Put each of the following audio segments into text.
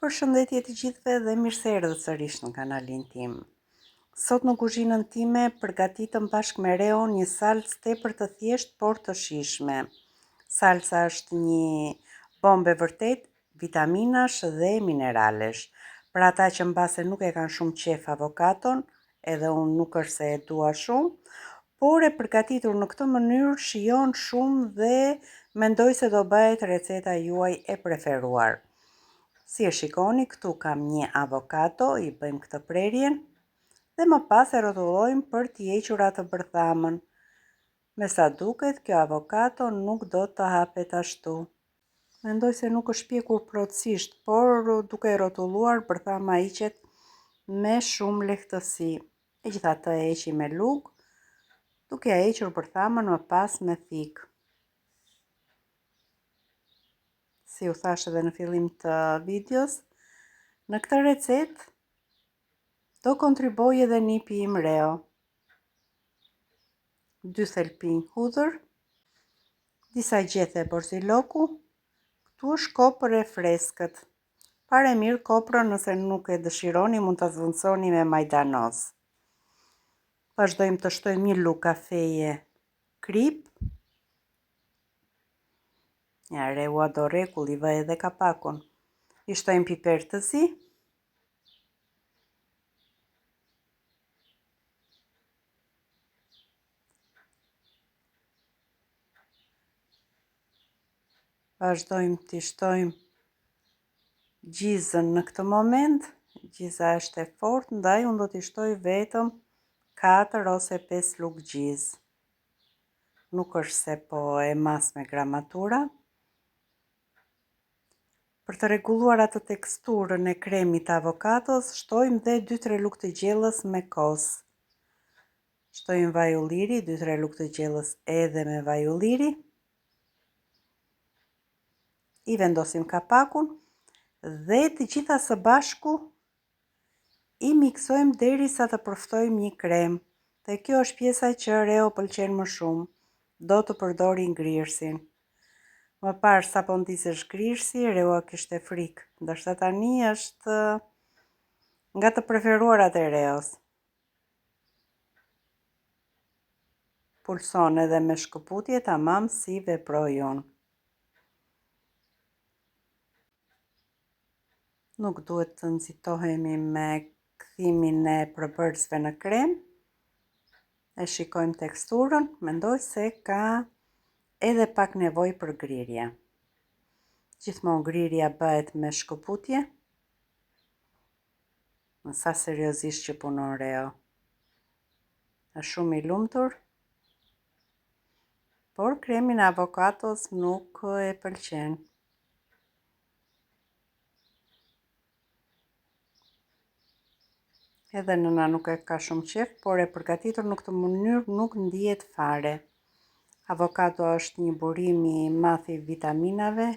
Përshëndetje të gjithëve dhe mirë se erdhët sërish në kanalin tim. Sot në kuzhinën time përgatitëm bashkë me Reo një salcë tepër të thjeshtë por të shijshme. Salca është një bombe vërtet vitaminash dhe mineralesh. Për ata që mbase nuk e kanë shumë qef avokaton, edhe unë nuk është se e dua shumë, por e përgatitur në këtë mënyrë shijon shumë dhe mendoj se do bëhet receta juaj e preferuar. Si e shikoni, këtu kam një avokato, i bëjmë këtë prerjen dhe më pas e rrotullojmë për t'i hequr atë bërthamën. Me sa duket, kjo avokato nuk do të hapet ashtu. Mendoj se nuk është pjekur plotësisht, por duke e rrotulluar bërthama hiqet me shumë lehtësi. Megjithatë e heqi me lugë, duke e hequr bërthamën më pas me thikë. Si u thash edhe në fillim të videos, në këtë recet do kontriboj edhe nipi im Reo. 2 thelpinj hudhër, disa gjethe borziloku, këtu është kopër e freskët. Pare mirë koprën, nëse nuk e dëshironi mund të zvendësoni me majdanoz. Vazhdojmë të shtojmë një lugë kafeje krip. Ja, Reu do rregull, i vë edhe kapakun. I shtojmë piper të zi. Vazhdojmë të shtojmë gjizën në këtë moment. Gjiza është e fortë, ndaj unë do t'i shtoj vetëm 4 ose 5 lugë gjizë. Nuk është se po e mas me gramatura. Për të rregulluar atë teksturën e kremit të avokatos, shtojmë dhe 2-3 lugë të gjellës me kos. Shtojmë vaj ulliri, 2-3 lugë të gjellës edhe me vaj ulliri. I vendosim kapakun dhe të gjitha së bashku i miksojmë derisa të përftojmë një krem. Dhe kjo është pjesa që Reo pëlqen më shumë. Do të përdori ngrirësin. Më parë sa po ndisë shgrirësi, Reo kishte frikë, ndërsa tani është nga të preferuarat e Reos. Pulson edhe me shkëputje tamam si veproj unë. Nuk duhet të nxitohemi me kthimin e përbërësve në krem. E shikojmë teksturën, mendoj se ka edhe pak nevojë për grirje. Gjithmonë grirja bëhet me shkëputje. Në sa seriozisht që punon Reo. Është shumë i lumtur, por kremin avokatos nuk e pëlqen. Edhe nëna nuk e ka shumë qef, por e përgatitur në këtë mënyrë nuk ndihet fare. Avokado është një burim i madh i vitaminave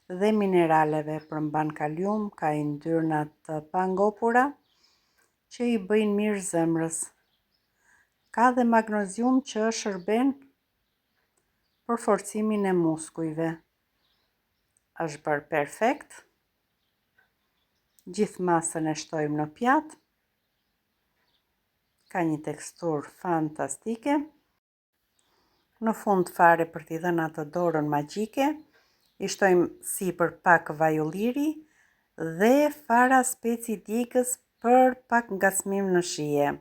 dhe mineraleve, përmban kalium, ka yndyrna të pangopura që i bëjnë mirë zemrës. Ka dhe magnezium që shërben për forcimin e muskujve. Është bërë perfekt. Gjithë masën e shtojmë në pjatë. Ka një teksturë fantastike. Në fund fare për t'i dhënë atë dorën magjike, i shtojmë sipër pak vaj ulliri dhe fara speci djegës për pak ngacmim në shije.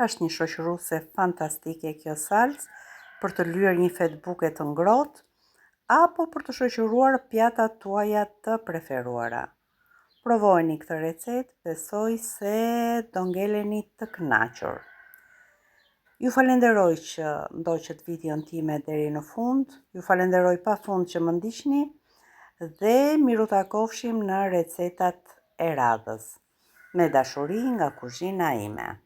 Është një shoqëruese fantastike kjo salcë për të lyer një fet buke të ngrohtë apo për të shoqëruar pjatat tuaja të preferuara. Provojeni këtë recetë, besoj se do ngeleni të kënaqur. Ju falenderoj që ndoqët videon time deri në fund, ju falenderoj pafund që më ndiqni dhe miru takofshim në recetat e radhës. Me dashuri nga kuzhina ime.